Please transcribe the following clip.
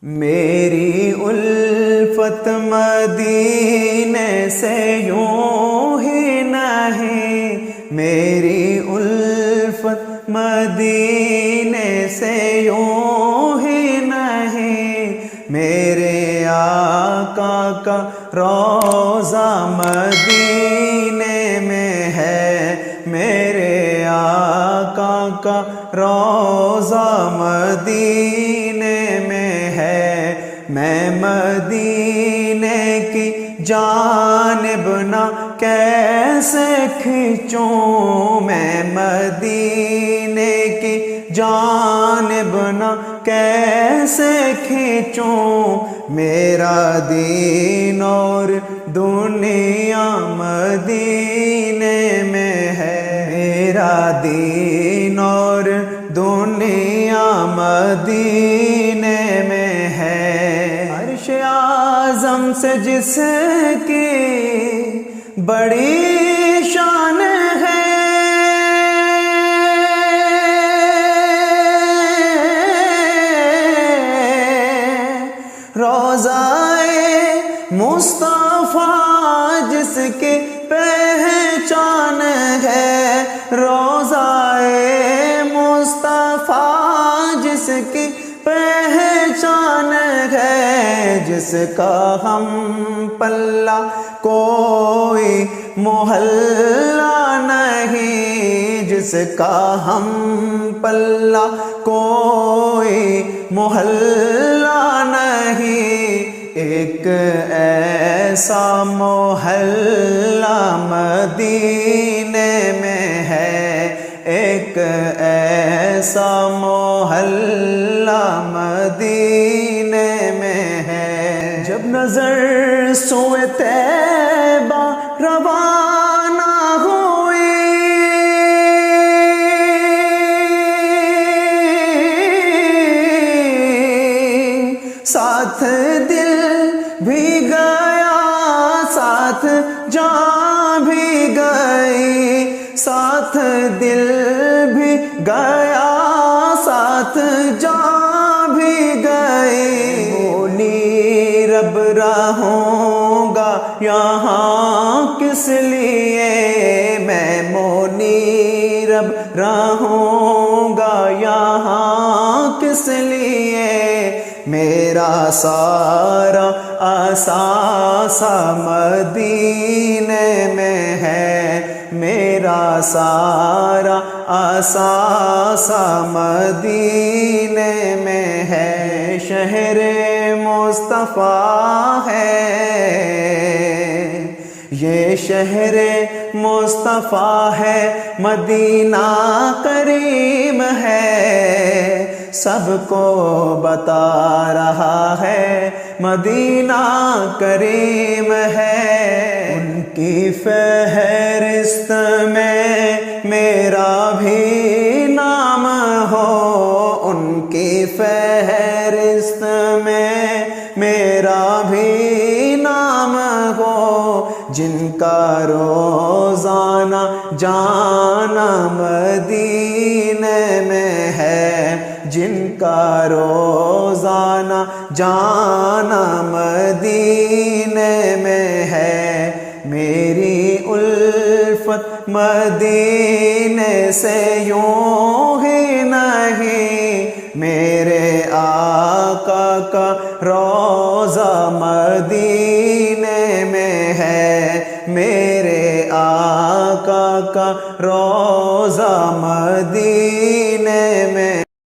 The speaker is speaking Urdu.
میری الفت مدینے سے یوں ہی نہیں، میری الفت مدینے سے یوں ہی نہیں، میرے آقا کا روضہ مدینے میں ہے، میرے آقا کا روضہ مدینے میں ہے۔ میں مدینے کی جانب نہ کیسے کھنچوں، میں مدینے کی جانب نہ کیسے کھنچوں، میرا دین اور دنیا مدینے میں ہے، میرا دین اور دنیا مدینے میں ہے۔ عرش اعظم سے جس کی بڑی شان ہے، روضہ مصطفیٰ جس کی پہچان ہے، روضہ مصطفیٰ جس کی پہچان ہے، جس کا ہم پلہ کوئی محلہ نہیں، جس کا ہم پلہ کوئی محلہ نہیں، ایک ایسا محلہ مدینے میں ہے، ایک ایسا محلہ مدینے میں ہے۔ جب نظر سوئے طیبہ روانہ ہوئی، ساتھ دل بھی گیا، ساتھ جان بھی گئی، ساتھ دل بھی گیا، ساتھ جان بھی گئی۔ بولی رب رہوں گا یہاں کس لیے، میں مونی رب رہوں گا یہاں کس لیے، میرا سارا اثاثہ مدینے میں ہے، میرا سارا اثاثہ مدینے میں ہے۔ شہر مصطفیٰ ہے یہ، شہر مصطفیٰ ہے، مدینہ کریم ہے، سب کو بتا رہا ہے مدینہ کریم ہے۔ ان کی فہرست میں میرا بھی نام ہو، ان کی فہرست میں میرا بھی نام ہو، جن کا روزانہ جانا مدینے میں ہے، جن کا روزانہ جانا مدینے میں ہے۔ میری الفت مدینے سے یوں ہی نہیں، میرے آقا کا روضہ مدینے میں ہے، میرے آقا کا روضہ مدینے